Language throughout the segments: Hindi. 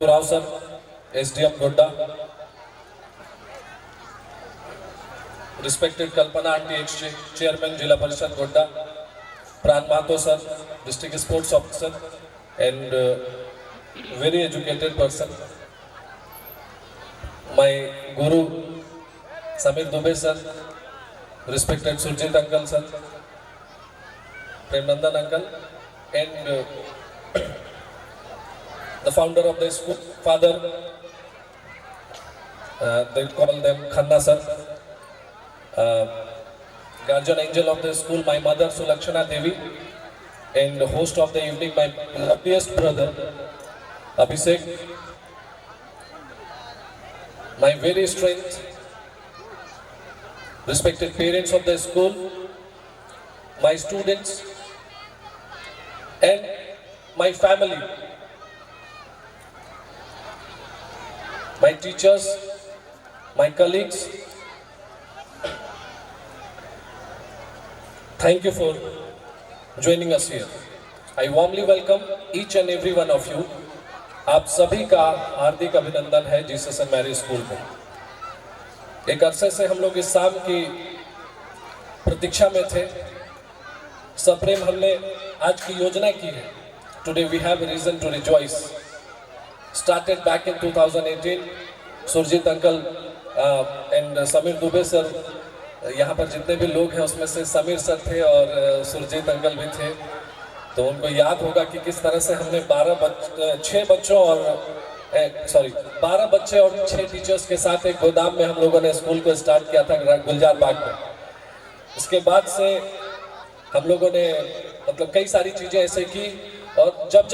Rao sir, SDM Godda, respected Kalpana Aunty Exchange Chairman Jila Parishad Godda, Pran Mato sir, District Sports Officer, and very educated person. My Guru Samir Dubey sir, respected Surjit uncle sir, Premnandan uncle, and the founder of the school, father, they call them Khanna sir. Guardian angel of the school, my mother Sulakshana Devi, and the host of the evening, my loveliest brother Abhishek, my very strength, respected parents of the school, my students, and my family, my teachers, my colleagues. Thank you for joining us here. I warmly welcome each and every one of you. आप सभी का हार्दिक अभिनंदन है जीसस सेंट मैरी स्कूल में। एक अरसे से हम लोग इस शाम की प्रतीक्षा में थे। सप्रेम हमने आज की योजना की है। Today we have a reason to rejoice. Started back in 2018. Surjit uncle and Sameer Dubey sir, यहाँ पर जितने भी लोग हैं उसमें से समीर सर थे और सुरजीत अंकल भी थे, तो उनको याद होगा कि किस तरह से हमने 12 बच्चे और 6 टीचर्स के साथ एक गोदाम में हम लोगों ने स्कूल को स्टार्ट किया था गुलजार बाग में। इसके बाद से हम लोगों ने मतलब कई सारी चीज़ें ऐसे की, और जब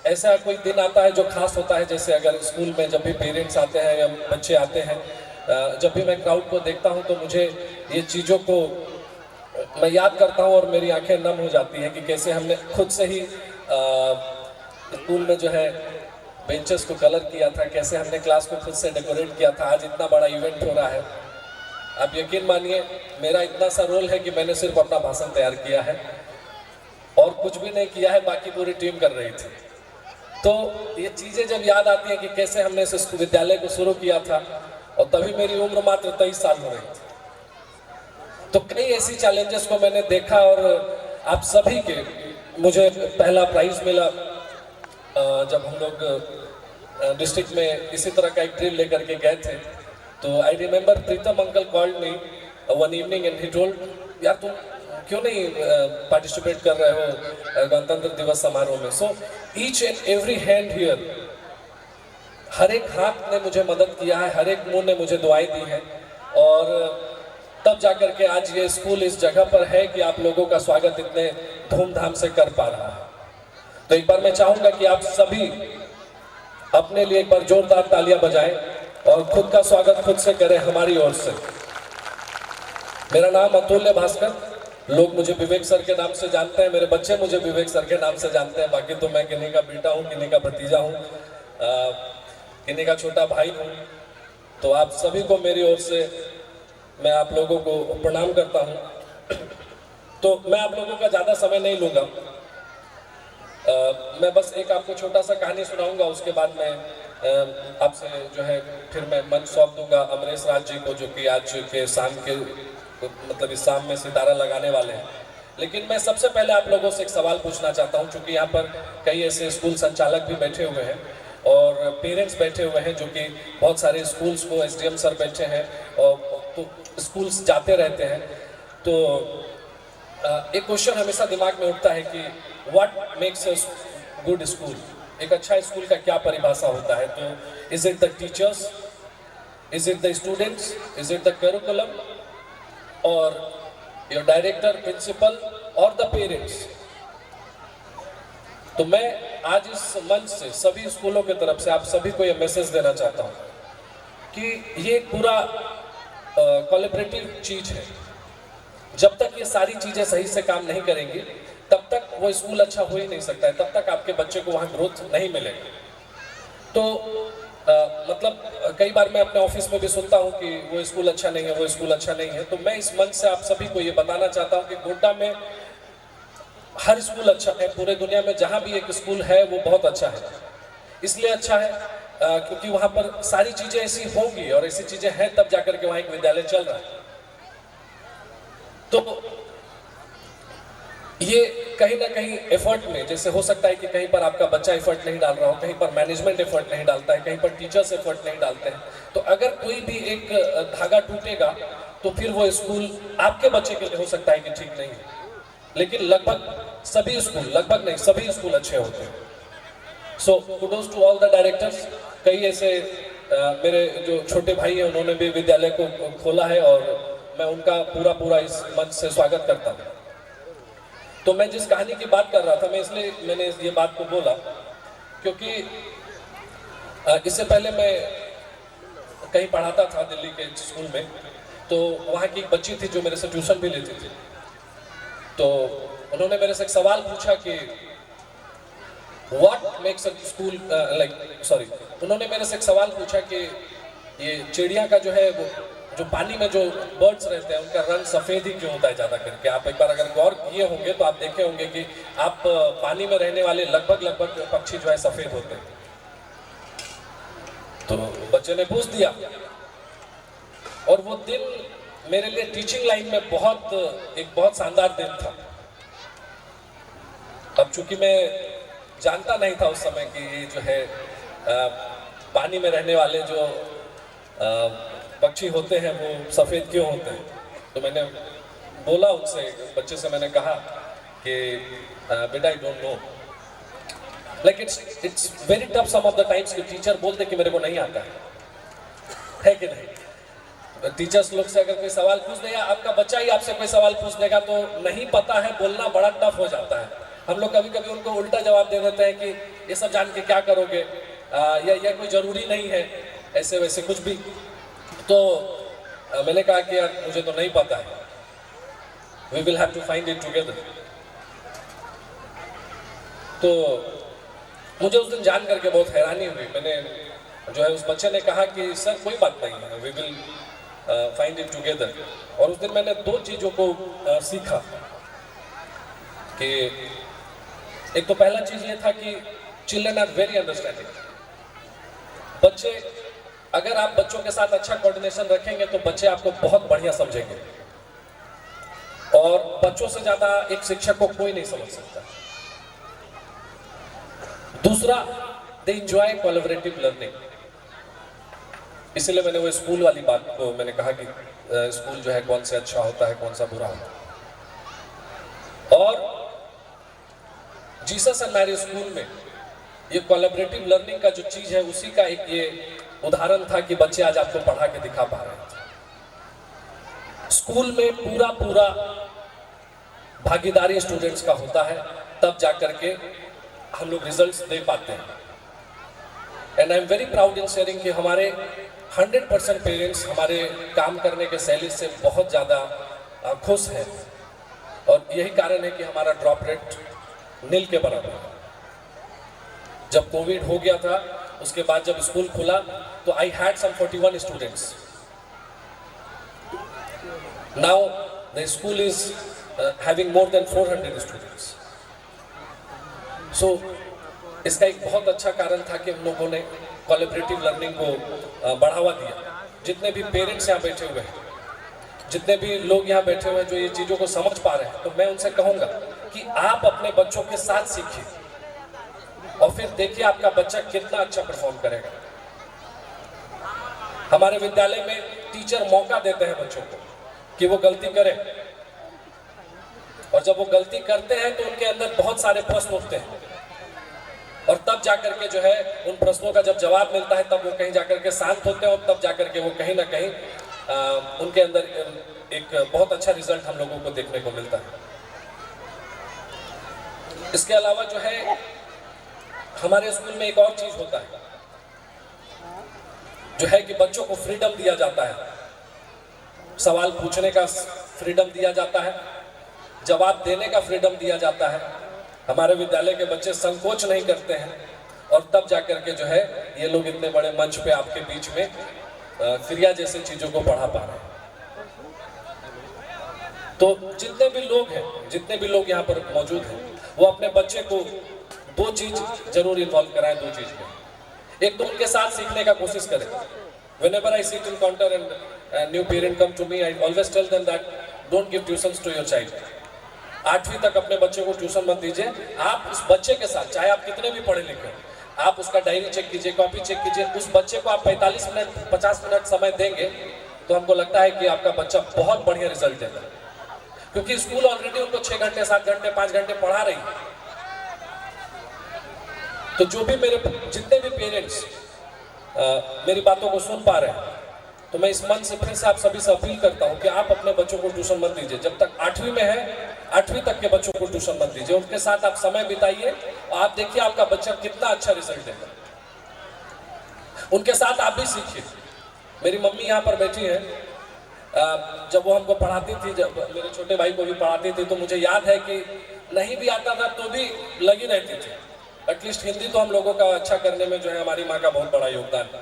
ऐसा कोई दिन आता है जो खास होता है, जैसे अगर स्कूल में जब भी पेरेंट्स आते हैं या बच्चे आते हैं, जब भी मैं क्राउड को देखता हूं तो मुझे ये चीज़ों को मैं याद करता हूं और मेरी आंखें नम हो जाती हैं कि कैसे हमने खुद से ही स्कूल में जो है बेंचेस को कलर किया था, कैसे हमने क्लास को खुद से डेकोरेट किया था। आज इतना बड़ा इवेंट हो रहा है। आप यकीन मानिए मेरा इतना सा रोल है कि मैंने सिर्फ अपना भाषण तैयार किया है और कुछ भी नहीं किया है, बाकी पूरी टीम कर रही थी। तो ये चीज़ें जब याद आती हैं कि कैसे हमने इस विद्यालय को शुरू किया था, और तभी मेरी उम्र मात्र 23 साल हो रही थी। तो कई ऐसी चैलेंजेस को मैंने देखा, और आप सभी के मुझे पहला प्राइज मिला जब हम लोग डिस्ट्रिक्ट में इसी तरह का एक ड्रिल लेकर के गए थे। तो I remember Pritam uncle called me one evening and he told, यार तुम क्यों नहीं पार्टिसिपेट कर रहे हो गणतंत्र दिवस समारोह में। So each and every hand here, हर एक हाथ ने मुझे मदद किया है, हर एक मुंह ने मुझे दुआएं दी हैं, और तब जाकर के आज ये स्कूल इस जगह पर है कि आप लोगों का स्वागत इतने धूमधाम से कर पा रहा है। तो एक बार मैं चाहूंगा कि आप सभी अपने लिए एक बार जोरदार तालियां बजाएं और खुद का स्वागत खुद से करें हमारी ओर से। मेरा नाम अतुल्य भास्कर, लोग मुझे विवेक सर के नाम से जानते हैं, मेरे बच्चे मुझे विवेक सर के नाम से जानते हैं। बाकी तो मैं किन्हीं का बेटा हूँ, किन्हीं का भतीजा हूँ, किन्हीं का छोटा भाई हूँ। तो आप सभी को मेरी ओर से मैं आप लोगों को प्रणाम करता हूँ। तो मैं आप लोगों का ज़्यादा समय नहीं लूँगा, मैं बस एक आपको छोटा सा कहानी सुनाऊंगा। उसके बाद मैं आपसे जो है फिर मैं मंच सौंप दूंगा अमरेश राज जी को, जो कि आज के शाम के मतलब इस शाम में सितारा लगाने वाले हैं। लेकिन मैं सबसे पहले आप लोगों से एक सवाल पूछना चाहता हूं, क्योंकि यहाँ पर कई ऐसे स्कूल संचालक भी बैठे हुए हैं और पेरेंट्स बैठे हुए हैं, जो कि बहुत सारे स्कूल्स को SDM सर बैठे हैं और तो स्कूल्स जाते रहते हैं। तो एक क्वेश्चन हमेशा दिमाग में उठता है कि what makes a good school, एक अच्छा स्कूल का क्या परिभाषा होता है। तो is it the teachers, is it the students, is it the curriculum, और योर डायरेक्टर, प्रिंसिपल और द पेरेंट्स। तो मैं आज इस मंच से सभी स्कूलों की तरफ से आप सभी को यह मैसेज देना चाहता हूं कि ये पूरा कोलैबोरेटिव चीज है। जब तक ये सारी चीजें सही से काम नहीं करेंगी तब तक वो स्कूल अच्छा हो ही नहीं सकता है, तब तक आपके बच्चे को वहाँ ग्रोथ नहीं मिलेगी। तो मतलब कई बार मैं अपने ऑफिस में भी सुनता हूँ कि वो स्कूल अच्छा नहीं है, वो स्कूल अच्छा नहीं है। तो मैं इस मंच से आप सभी को ये बताना चाहता हूँ कि गोड्डा में हर स्कूल अच्छा है, पूरे दुनिया में जहाँ भी एक स्कूल है वो बहुत अच्छा है। इसलिए अच्छा है क्योंकि वहाँ पर सारी चीज़ें ऐसी होंगी और ऐसी चीज़ें हैं तब जाकर के वहाँ एक विद्यालय चल रहा है। तो ये कहीं ना कहीं एफर्ट में, जैसे हो सकता है कि कहीं पर आपका बच्चा एफर्ट नहीं डाल रहा हो, कहीं पर मैनेजमेंट एफर्ट नहीं डालता है, कहीं पर टीचर्स एफर्ट नहीं डालते हैं, तो अगर कोई भी एक धागा टूटेगा तो फिर वो स्कूल आपके बच्चे के लिए हो सकता है कि ठीक नहीं है, लेकिन लगभग सभी स्कूल, लगभग नहीं सभी स्कूल अच्छे होते हैं। So kudos to all the directors. कई ऐसे मेरे जो छोटे भाई हैं उन्होंने भी विद्यालय को खोला है और मैं उनका पूरा इस मंच से स्वागत करता हूँ। तो मैं जिस कहानी की बात कर रहा था, मैं इसलिए मैंने ये बात को बोला क्योंकि इससे पहले मैं कहीं पढ़ाता था दिल्ली के स्कूल में, तो वहाँ की एक बच्ची थी जो मेरे से ट्यूशन भी लेती थी। तो उन्होंने मेरे से एक सवाल पूछा कि व्हाट मेक्स अ स्कूल उन्होंने मेरे से एक सवाल पूछा कि ये चिड़िया का जो है वो जो पानी में जो बर्ड्स रहते हैं उनका रंग सफ़ेद ही क्यों होता है ज़्यादा करके। आप एक बार अगर गौर किए होंगे तो आप देखे होंगे कि आप पानी में रहने वाले लगभग पक्षी जो है सफ़ेद होते हैं। तो बच्चे ने पूछ दिया और वो दिन मेरे लिए टीचिंग लाइन में एक बहुत शानदार दिन था। अब चूंकि मैं जानता नहीं था उस समय कि ये जो है पानी में रहने वाले जो पक्षी होते हैं वो सफ़ेद क्यों होते हैं, तो मैंने बोला उनसे, बच्चे से मैंने कहा कि बेटा I don't know, like it's very tough some of the times कि टीचर बोलते कि मेरे को नहीं आता है कि नहीं। टीचर्स लोग से अगर कोई सवाल पूछ दे या आपका बच्चा ही आपसे कोई सवाल पूछ देगा तो नहीं पता है बोलना बड़ा टफ हो जाता है। हम लोग कभी कभी उनको उल्टा जवाब दे देते हैं कि ये सब जान के क्या करोगे, या कोई ज़रूरी नहीं है, ऐसे वैसे कुछ भी। तो मैंने कहा कि यार मुझे तो नहीं पता है, we will have to find it together. तो मुझे उस दिन जान करके बहुत हैरानी हुई। मैंने जो है उस बच्चे ने कहा कि सर कोई बात नहीं है, we will find it together. और उस दिन मैंने दो चीज़ों को सीखा कि एक तो पहला चीज़ ये था कि चिल्ड्रन आर वेरी अंडरस्टैंडिंग। बच्चे, अगर आप बच्चों के साथ अच्छा कोऑर्डिनेशन रखेंगे तो बच्चे आपको बहुत बढ़िया समझेंगे, और बच्चों से ज़्यादा एक शिक्षक को कोई नहीं समझ सकता। दूसरा, दे एंजॉय कोलैबोरेटिव लर्निंग। इसलिए मैंने वो स्कूल वाली बात को मैंने कहा कि स्कूल जो है कौन से अच्छा होता है कौन सा बुरा होता है। और जीसस एंड मैरी स्कूल में ये कोलैबोरेटिव लर्निंग का जो चीज़ है उसी का एक ये उदाहरण था कि बच्चे आज आपको पढ़ा के दिखा पा रहे थे। स्कूल में पूरा भागीदारी स्टूडेंट्स का होता है, तब जाकर के हम लोग रिजल्ट्स दे पाते हैं। And I am very proud in sharing कि हमारे 100% पेरेंट्स हमारे काम करने के शैली से बहुत ज़्यादा खुश हैं, और यही कारण है कि हमारा ड्रॉप रेट नील के बराबर है। जब कोविड हो गया था उसके बाद जब स्कूल खुला तो I had some 41 students. Now the school is having more than 400 students. So इसका एक बहुत अच्छा कारण था कि हम लोगों ने कोलैबोरेटिव लर्निंग को बढ़ावा दिया। जितने भी पेरेंट्स यहाँ बैठे हुए हैं, जितने भी लोग यहाँ बैठे हुए हैं जो ये चीज़ों को समझ पा रहे हैं, तो मैं उनसे कहूँगा कि आप अपने बच्चों के साथ सीखिए और फिर देखिए आपका बच्चा कितना अच्छा परफॉर्म करेगा। हमारे विद्यालय में टीचर मौका देते हैं बच्चों को कि वो गलती करें, और जब वो गलती करते हैं तो उनके अंदर बहुत सारे प्रश्न उठते हैं, और तब जाकर के जो है उन प्रश्नों का जब जवाब मिलता है तब वो कहीं जाकर के शांत होते हैं, और तब जाकर के वो कहीं ना कहीं उनके अंदर एक बहुत अच्छा रिजल्ट हम लोगों को देखने को मिलता है। इसके अलावा जो है हमारे स्कूल में एक और चीज होता है जो है कि बच्चों को फ्रीडम दिया जाता है, सवाल पूछने का फ्रीडम दिया जाता है, जवाब देने का फ्रीडम दिया जाता है। हमारे विद्यालय के बच्चे संकोच नहीं करते हैं, और तब जाकर के जो है ये लोग इतने बड़े मंच पे आपके बीच में क्रिया जैसी चीजों को पढ़ा पा रहे हैं। तो जितने भी लोग यहाँ पर मौजूद हैं वो अपने बच्चे को दो चीज जरूर इन्वॉल्व कराएं। दो चीज में, एक तो उनके साथ सीखने का कोशिश करें। Whenever I sit in counter and a new parent come to me, I always tell them that don't give tuitions to your child. 8वीं तक अपने बच्चे को ट्यूशन मत दीजिए। आप उस बच्चे के साथ, चाहे आप कितने भी पढ़े लिखे, आप उसका डायरी चेक कीजिए, कॉपी चेक कीजिए। उस बच्चे को आप 45 मिनट 50 मिनट समय देंगे तो हमको लगता है कि आपका बच्चा बहुत बढ़िया रिजल्ट देगा, क्योंकि स्कूल ऑलरेडी उनको 6 घंटे 7 घंटे 5 घंटे पढ़ा रही है। तो जो भी मेरे जितने भी पेरेंट्स मेरी बातों को सुन पा रहे हैं, तो मैं इस मन से फिर से आप सभी से अपील करता हूं कि आप अपने बच्चों को ट्यूशन मत दीजिए। जब तक 8वीं में है, 8वीं तक के बच्चों को ट्यूशन मत दीजिए। उनके साथ आप समय बिताइए और आप देखिए आपका बच्चा कितना अच्छा रिजल्ट देगा। उनके साथ आप भी सीखिए। मेरी मम्मी यहाँ पर बैठी है, जब वो हमको पढ़ाती थी, जब मेरे छोटे भाई को भी पढ़ाती थी, तो मुझे याद है कि नहीं भी आता था तो भी लगी रहती थी। एटलीस्ट हिंदी तो हम लोगों का अच्छा करने में जो है हमारी माँ का बहुत बड़ा योगदान है।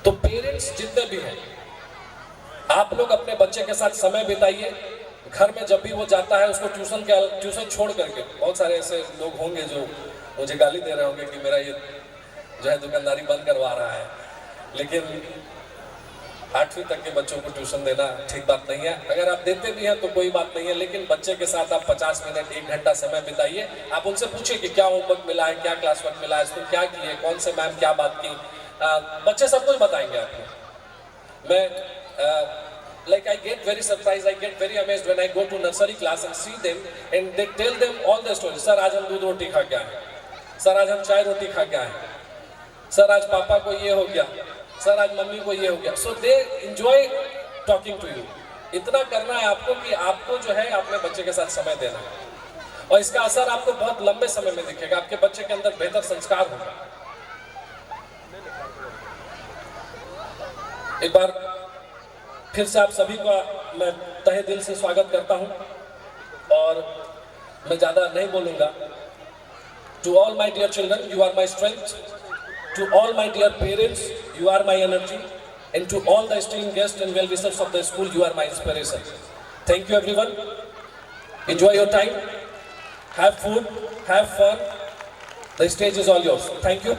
तो पेरेंट्स जितने भी हैं, आप लोग अपने बच्चे के साथ समय बिताइए। घर में जब भी वो जाता है उसको ट्यूशन छोड़ करके, बहुत सारे ऐसे लोग होंगे जो मुझे गाली दे रहे होंगे कि मेरा ये जो है दुकानदारी बंद करवा रहा है, लेकिन 8वीं तक के बच्चों को ट्यूशन देना ठीक बात नहीं है। अगर आप देते भी हैं तो कोई बात नहीं है, लेकिन बच्चे के साथ आप 50 मिनट 1 घंटा समय बिताइए। आप उनसे पूछिए कि क्या होमवर्क मिला है, क्या क्लास वर्क मिला है, इसमें क्या किए, कौन से मैम क्या बात की। बच्चे सब कुछ बताएंगे आपको। मैं like I get very surprised, I get very amazed when I go to nursery class and see them and they tell them all the stories. Sir आज हम दूध रोटी खा के आए, सर आज हम चाय रोटी खा के आए, सर आज पापा को ये हो गया, सर आज मम्मी को ये हो गया। So they enjoy talking to you. इतना करना है आपको कि आपको जो है अपने बच्चे के साथ समय देना है, और इसका असर आपको बहुत लंबे समय में दिखेगा। आपके बच्चे के अंदर बेहतर संस्कार होगा। एक बार फिर से आप सभी का मैं तहे दिल से स्वागत करता हूं, और मैं ज़्यादा नहीं बोलूँगा। To all my dear children, you are my strength. To all my dear parents, you are my energy. And to all the esteemed guests and well wishers of the school, you are my inspiration. Thank you everyone. Enjoy your time. Have food, have fun. The stage is all yours. Thank you.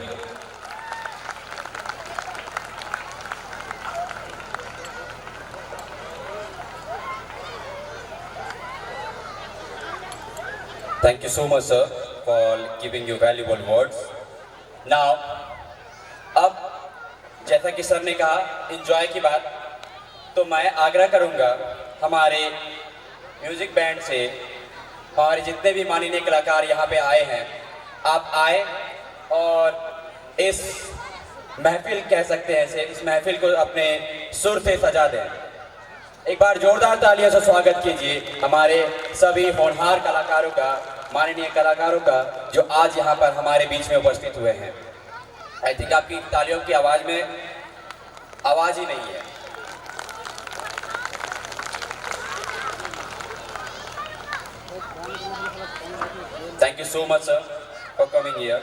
Thank you so much, sir, for giving your valuable words. Now, अब जैसा कि सर ने कहा enjoy की बात, तो मैं आग्रह करूंगा हमारे म्यूजिक बैंड से, हमारे जितने भी माननीय कलाकार यहाँ पे आए हैं, आप आए और इस महफिल कह सकते हैं इसे, इस महफिल को अपने सुर से सजा दें। एक बार जोरदार तालियों से स्वागत कीजिए हमारे सभी होनहार कलाकारों का, माननीय कलाकारों का, जो आज यहाँ पर हमारे बीच में उपस्थित हुए हैं। आई थिंक आपकी तालियों की आवाज़ में आवाज़ ही नहीं है। Thank you so much, sir, for coming here.